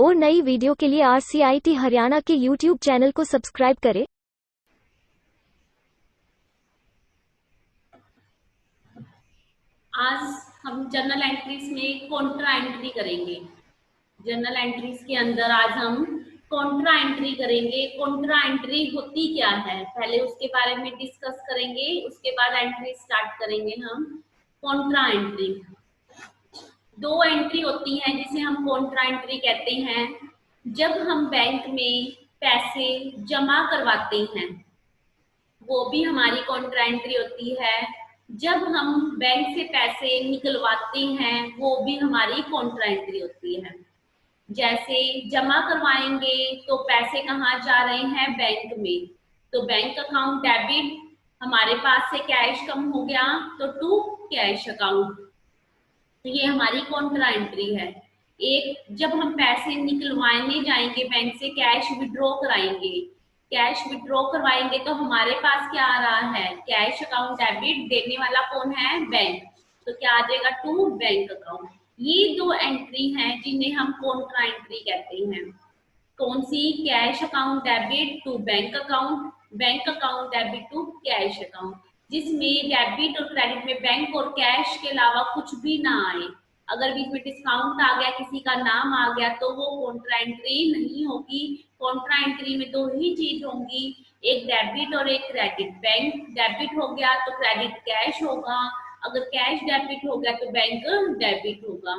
और नई वीडियो के लिए RCIT हरियाणा के YouTube चैनल को सब्सक्राइब करें। आज हम जर्नल एंट्रीज में कॉन्ट्रा एंट्री करेंगे। जर्नल एंट्रीज के अंदर आज हम कॉन्ट्रा एंट्री करेंगे। कॉन्ट्रा एंट्री होती क्या है, पहले उसके बारे में डिस्कस करेंगे, उसके बाद एंट्री स्टार्ट करेंगे हम। कॉन्ट्रा एंट्री दो एंट्री होती है जिसे हम कॉन्ट्रा एंट्री कहते हैं। जब हम बैंक में पैसे जमा करवाते हैं वो भी हमारी कॉन्ट्रा एंट्री होती है। जब हम बैंक से पैसे निकलवाते हैं वो भी हमारी कॉन्ट्रा एंट्री होती है। जैसे जमा करवाएंगे तो पैसे कहाँ जा रहे हैं, बैंक में, तो बैंक अकाउंट डेबिट, हमारे पास से कैश कम हो गया तो टू कैश अकाउंट, तो ये हमारी कॉन्ट्रा एंट्री है। एक, जब हम पैसे निकलवाने जाएंगे बैंक से, कैश विड्रॉ कराएंगे, कैश विड्रॉ करवाएंगे तो हमारे पास क्या आ रहा है, कैश अकाउंट डेबिट, देने वाला कौन है, बैंक, तो क्या आ जाएगा, टू बैंक अकाउंट। ये दो एंट्री हैं जिन्हें हम कॉन्ट्रा एंट्री कहते हैं। कौन सी, cash account debit to bank account, bank account debit to cash account, जिसमें डेबिट और क्रेडिट में बैंक और कैश के अलावा कुछ भी ना आए। अगर बीच में डिस्काउंट आ गया, किसी का नाम आ गया, तो वो कॉन्ट्रा एंट्री नहीं होगी। कॉन्ट्रा एंट्री में दो ही चीज होंगी, एक डेबिट और एक क्रेडिट। बैंक डेबिट हो गया तो क्रेडिट कैश होगा, अगर कैश डेबिट हो गया तो बैंक डेबिट होगा।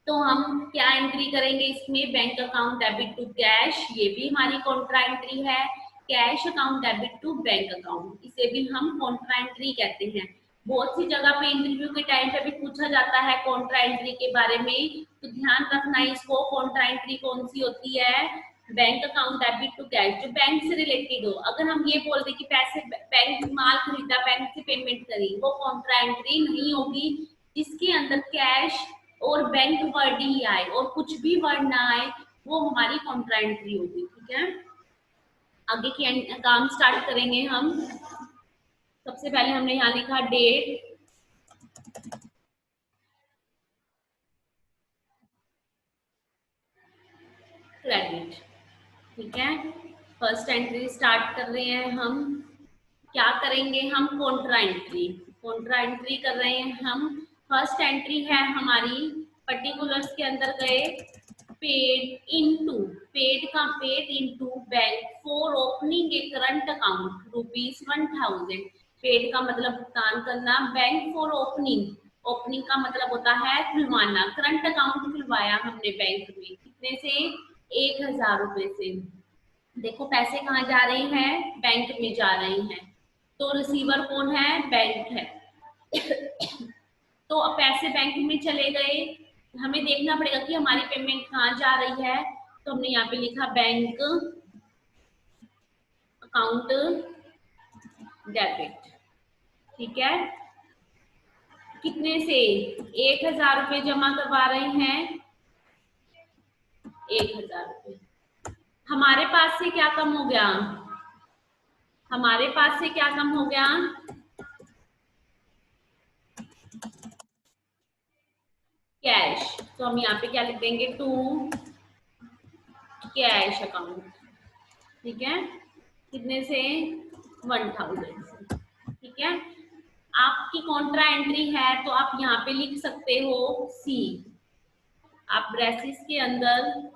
तो हम क्या एंट्री करेंगे इसमें, bank account debit to cash, ये भी हमारी कॉन्ट्रा एंट्री है। Cash account debit to bank account, इसे भी हम कॉन्ट्रा एंट्री कहते हैं। बहुत सी जगह पे इंटरव्यू के टाइम पे भी पूछा जाता है कॉन्ट्रा एंट्री के बारे में, तो ध्यान रखना इसको। कॉन्ट्रा एंट्री कौन सी होती है, bank account debit to cash, जो बैंक से रिलेटेड हो। अगर हम ये बोल दें कि पैसे बैंक माल खरीदा, बैंक से पेमेंट करी, वो कॉन्ट्रा एंट्री नहीं होगी। जिसके अंदर कैश और बैंक वर्ड ही आए और कुछ भी वर्ड ना आए, वो हमारी कॉन्ट्रा एंट्री होगी। ठीक है, आगे की काम स्टार्ट करेंगे हम। सबसे पहले हमने यहाँ लिखा डेट, क्रेडिट। ठीक है, फर्स्ट एंट्री स्टार्ट कर रहे हैं हम। क्या करेंगे हम, कॉन्ट्रा एंट्री, कॉन्ट्रा एंट्री कर रहे हैं हम। फर्स्ट एंट्री है हमारी, पर्टिकुलर्स के अंदर गए, पेड इनटू, पेड का paid into bank for opening A current account ₹1000। Paid का मतलब भुगतान करना, बैंक फॉर ओपनिंग, ओपनिंग का मतलब होता है खुलवाना। करंट अकाउंट खुलवाया हमने बैंक में, कितने से, 1000 रुपए से। देखो पैसे कहाँ जा रहे हैं, बैंक में जा रहे हैं, तो रिसीवर कौन है, बैंक है। तो अब पैसे बैंक में चले गए, हमें देखना पड़ेगा कि हमारी पेमेंट कहाँ जा रही है, तो हमने यहाँ पे लिखा बैंक अकाउंट डेबिट। ठीक है, कितने से, 1000 रुपये जमा करवा रहे हैं, 1000 रुपये। हमारे पास से क्या कम हो गया, हमारे पास से क्या कम हो गया, कैश, तो हम यहाँ पे क्या लिख देंगे, टू कैश अकाउंट। ठीक है, कितने से, 1000 से। ठीक है, आपकी कॉन्ट्रा एंट्री है तो आप यहाँ पे लिख सकते हो सी, आप ब्रेसिस के अंदर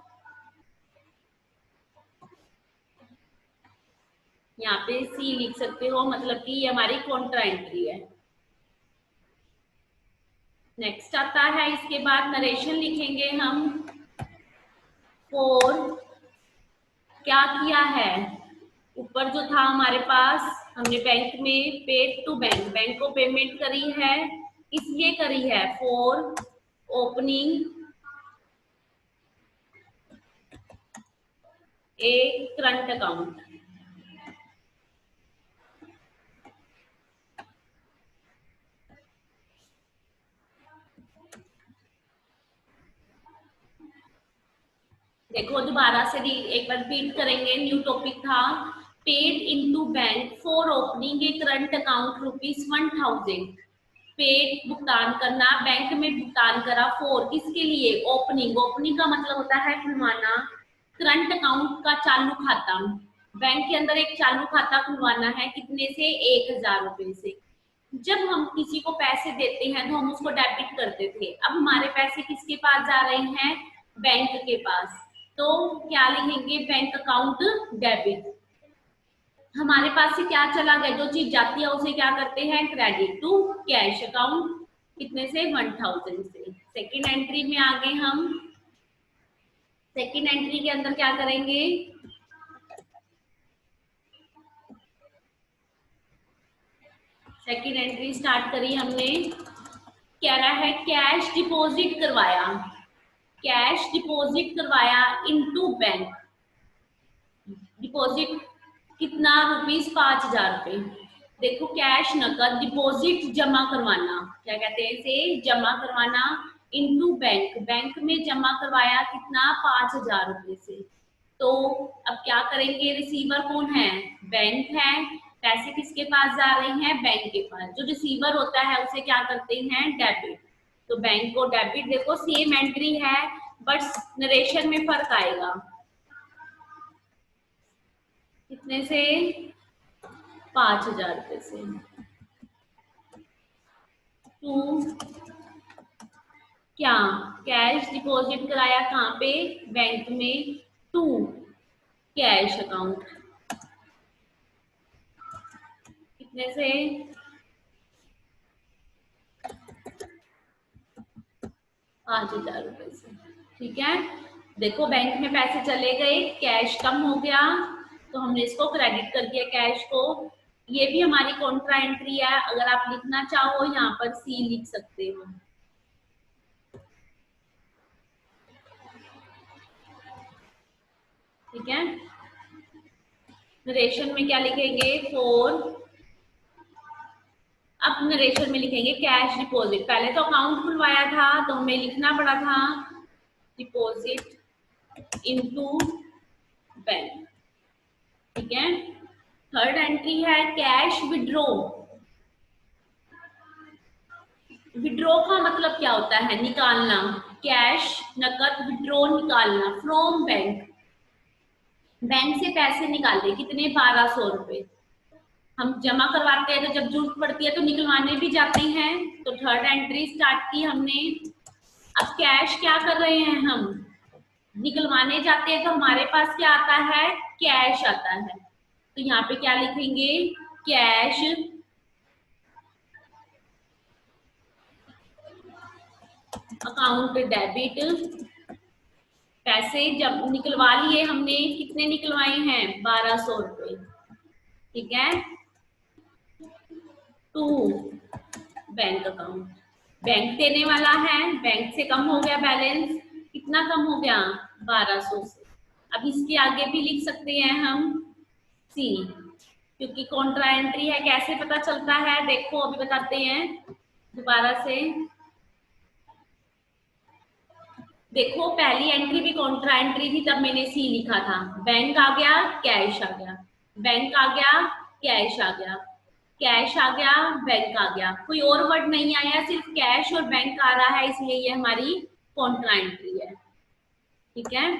यहाँ पे सी लिख सकते हो, मतलब कि ये हमारी कॉन्ट्रा एंट्री है। नेक्स्ट आता है, इसके बाद नरेशन लिखेंगे हम। फॉर, क्या किया है, ऊपर जो था हमारे पास, हमने बैंक में पेड टू बैंक, बैंक को पेमेंट करी है, इसलिए करी है, for opening A current account. देखो दोबारा से एक बार रिपीट करेंगे, न्यू टॉपिक था, paid into bank for opening A current account ₹1000। Paid भुगतान करना, बैंक में भुगतान करा फॉर किसके लिए, ओपनिंग, ओपनिंग का मतलब होता है खुलवाना, करंट अकाउंट का चालू खाता, बैंक के अंदर एक चालू खाता खुलवाना है, कितने से, 1,000 रुपए से। जब हम किसी को पैसे देते हैं तो हम उसको डेबिट करते थे, अब हमारे पैसे किसके पास जा रहे हैं, बैंक के पास, तो क्या लिखेंगे, बैंक अकाउंट डेबिट। हमारे पास से क्या चला गया, जो चीज जाती है उसे क्या करते हैं, क्रेडिट टू कैश अकाउंट, कितने से, 1,000 से। सेकेंड एंट्री में आ गए हम, सेकेंड एंट्री के अंदर क्या करेंगे, सेकेंड एंट्री स्टार्ट करी हमने, कह रहा है कैश डिपॉजिट करवाया, कैश डिपॉजिट करवाया इनटू बैंक, डिपॉजिट कितना, ₹5,000। देखो कैश नकद, डिपॉजिट जमा करवाना, क्या कहते हैं इसे, जमा करवाना, इनटू बैंक, बैंक में जमा करवाया कितना, ₹5,000 से। तो अब क्या करेंगे, रिसीवर कौन है, बैंक है, पैसे किसके पास जा रहे हैं, बैंक के पास, जो रिसीवर होता है उसे क्या करते हैं, डेबिट, तो बैंक को डेबिट, देखो सेम एंट्री है बट नरेशन में फर्क आएगा, कितने से, ₹5,000 से, टू क्या, कैश डिपॉजिट कराया कहाँ पे, बैंक में, टू कैश अकाउंट, कितने से, ₹5,000 से। ठीक है, देखो बैंक में पैसे चले गए, कैश कम हो गया, तो हमने इसको क्रेडिट कर दिया कैश को, ये भी हमारी कॉन्ट्रा एंट्री है, अगर आप लिखना चाहो यहाँ पर सी लिख सकते हो। ठीक है, नरेशन में क्या लिखेंगे, फोर, अब नरेशन में लिखेंगे कैश डिपॉजिट, पहले तो अकाउंट खुलवाया था तो हमें लिखना पड़ा था डिपॉजिट इनटू बैंक। ठीक है, थर्ड एंट्री है कैश विड्रॉ, विड्रॉ का मतलब क्या होता है, निकालना, कैश नकद, विड्रॉ निकालना, फ्रॉम बैंक, बैंक से पैसे निकाले, कितने, ₹1,200, हम जमा करवाते हैं तो जब जरूरत पड़ती है तो निकलवाने भी जाते हैं, तो थर्ड एंट्री स्टार्ट की हमने। अब कैश क्या कर रहे हैं हम, निकलवाने जाते हैं तो हमारे पास क्या आता है, कैश आता है, तो यहाँ पे क्या लिखेंगे, कैश अकाउंट डेबिट, पैसे जब निकलवा लिए हमने, कितने निकलवाए हैं, ₹1,200। ठीक है, टू बैंक अकाउंट, बैंक देने वाला है, बैंक से कम हो गया बैलेंस, कितना कम हो गया, 1,200 से। अब इसके आगे भी लिख सकते हैं हम सी, क्योंकि कॉन्ट्रा एंट्री है, कैसे पता चलता है, देखो अभी बताते हैं दोबारा से। देखो पहली एंट्री भी कॉन्ट्रा एंट्री थी, तब मैंने सी लिखा था, बैंक आ गया, कैश आ गया, बैंक आ गया, कैश आ गया, कैश आ गया, बैंक आ गया, कोई और वर्ड नहीं आया, सिर्फ कैश और बैंक आ रहा है, इसलिए ये हमारी कॉन्ट्रा एंट्री है। ठीक है,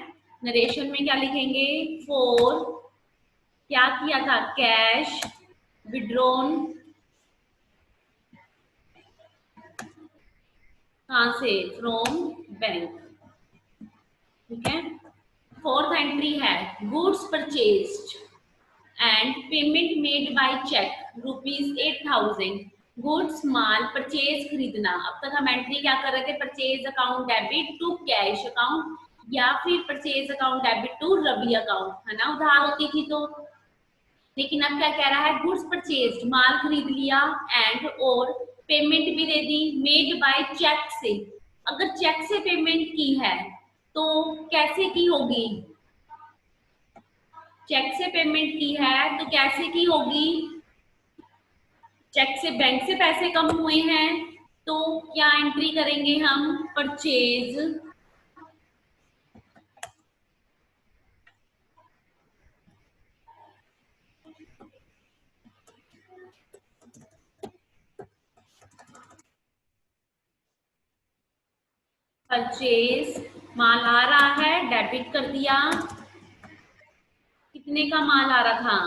नरेशन में क्या लिखेंगे, फोर क्या किया था, कैश विड्रॉन, कहाँ से, फ्रॉम बैंक। ठीक है, फोर्थ एंट्री है goods purchased and payment made by cheque ₹8,000, goods माल परचेज खरीदना, अब तक हम एंट्री क्या कर रहे थे, purchase account debit to cash account, या फिर purchase account debit to Ravi account, है ना, उधार होती थी तो, लेकिन अब क्या कह रहा है, गुड्स परचेज, माल खरीद लिया, एंड और पेमेंट भी दे दी, मेड बाय चेक से, अगर चेक से पेमेंट की है तो कैसे की होगी, चेक से पेमेंट की है तो कैसे की होगी, चेक से, बैंक से पैसे कम हुए हैं तो क्या एंट्री करेंगे हम, परचेज परचेज, माल आ रहा है, डेबिट कर दिया। कितने का माल आ रहा था?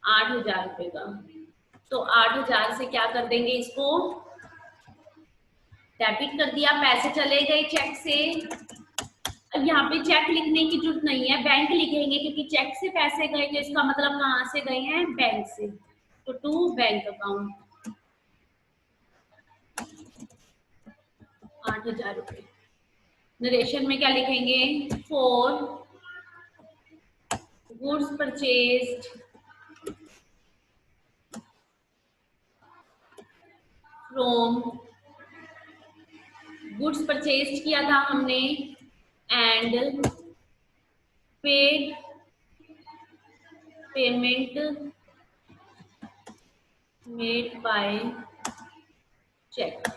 8,000 रुपए का। तो 8,000 से क्या कर देंगे, इसको डेबिट कर दिया, पैसे चले गए चेक से। अब यहाँ पे चेक लिखने की जरूरत नहीं है, बैंक लिखेंगे, क्योंकि चेक से पैसे गए तो इसका मतलब कहाँ से गए हैं, बैंक से। तो टू बैंक अकाउंट 8,000 रुपए। नरेशन में क्या लिखेंगे, for goods purchased from, goods purchase किया था हमने, and paid payment made by cheque.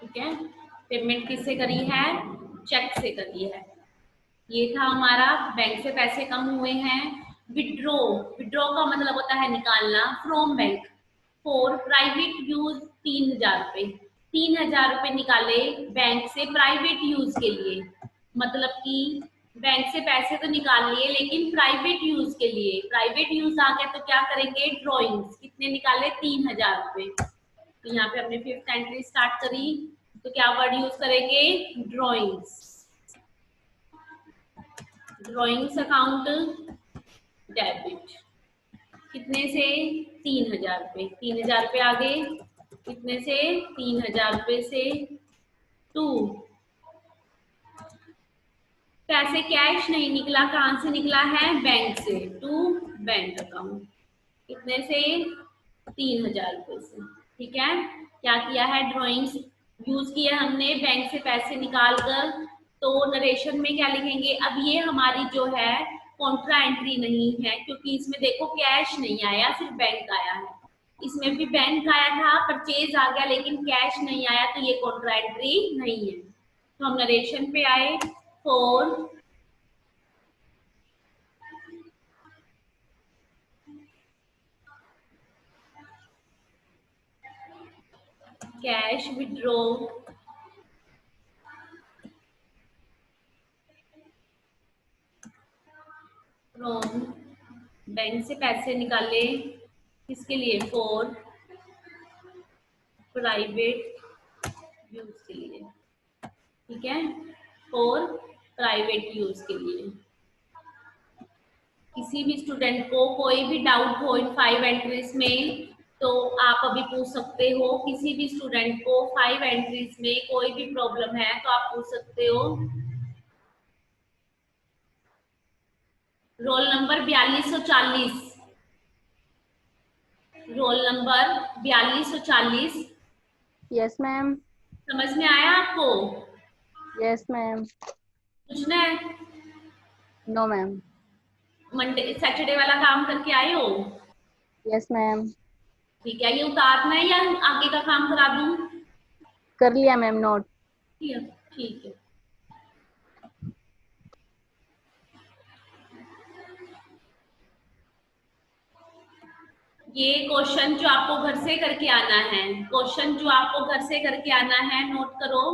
ठीक है, पेमेंट किससे करी है, चेक से करी है। ये था हमारा बैंक से पैसे कम हुए हैं। विड्रॉ, विड्रॉ का मतलब होता है निकालना, from bank. For private use 3,000 रुपए, 3,000 रुपए निकाले बैंक से प्राइवेट यूज के लिए। मतलब कि बैंक से पैसे तो निकाल लिए, लेकिन प्राइवेट यूज के लिए, प्राइवेट यूज आ गया तो क्या करेंगे, ड्रॉइंग्स। कितने निकाले, 3,000 रुपए। तो यहाँ पे हमने फिफ्थ एंट्री स्टार्ट करी, तो क्या वर्ड यूज करेंगे, ड्रॉइंग्स। ड्रॉइंग्स अकाउंट डेबिट, कितने से, 3,000 रुपए। 3,000 रुपए आ गए, कितने से, 3,000 रुपए से टू, पैसे कैश नहीं निकला, कहां से निकला है, बैंक से, टू बैंक अकाउंट। कितने से, 3,000 रुपए से। ठीक है, क्या किया है, ड्रॉइंग्स यूज किया हमने बैंक से पैसे निकाल कर। तो नरेशन में क्या लिखेंगे, अब ये हमारी जो है कॉन्ट्रा एंट्री नहीं है, क्योंकि इसमें देखो कैश नहीं आया, सिर्फ बैंक आया है। इसमें भी बैंक आया था, परचेज आ गया, लेकिन कैश नहीं आया, तो ये कॉन्ट्रा एंट्री नहीं है। तो हम नरेशन पे आए, for cash withdraw from, bank से पैसे निकाले, किसके लिए, फॉर प्राइवेट यूज के लिए। ठीक है, फॉर प्राइवेट यूज के लिए। किसी भी स्टूडेंट को कोई भी डाउट हो इन 5 एंट्रीज में, तो आप अभी पूछ सकते हो। किसी भी स्टूडेंट को 5 एंट्रीज में कोई भी प्रॉब्लम है तो आप पूछ सकते हो। Roll number 4240, roll number 4240। Yes ma'am. समझ में आया आपको? Yes ma'am. पूछना है? No ma'am. मंडे सैटरडे वाला काम करके आए हो? Yes ma'am. ठीक है, ये उतारना है या आगे का काम करा दूं? कर लिया मैम नोट। ठीक है। ये क्वेश्चन जो आपको घर से करके आना है, क्वेश्चन जो आपको घर से करके आना है, नोट करो।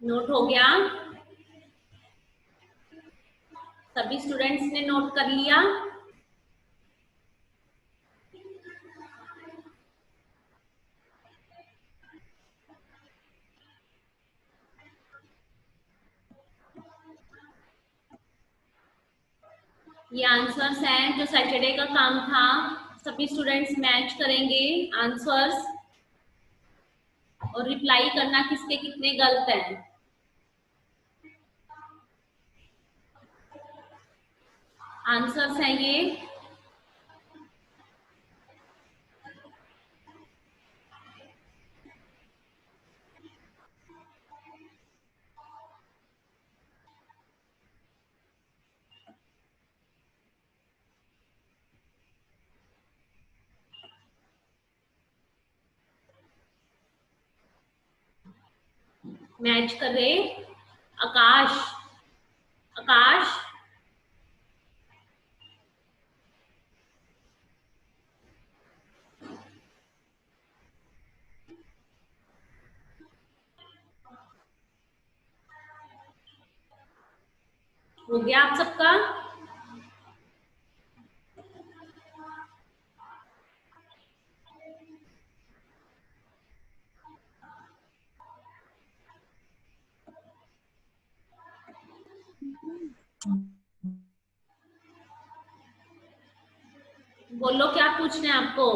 नोट हो गया? सभी स्टूडेंट्स ने नोट कर लिया? ये आंसर्स हैं जो सैटरडे का काम था। सभी स्टूडेंट्स मैच करेंगे आंसर्स और रिप्लाई करना किसके कितने गलत हैं। आंसर्स हैं ये। मैच कर रहे आकाश, आकाश हो गया आप सबका? बोलो क्या पूछना है आपको?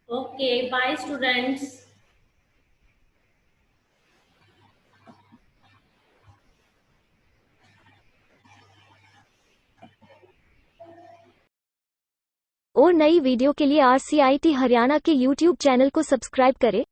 Okay, bye students. और नई वीडियो के लिए RCIT हरियाणा के YouTube चैनल को सब्सक्राइब करें।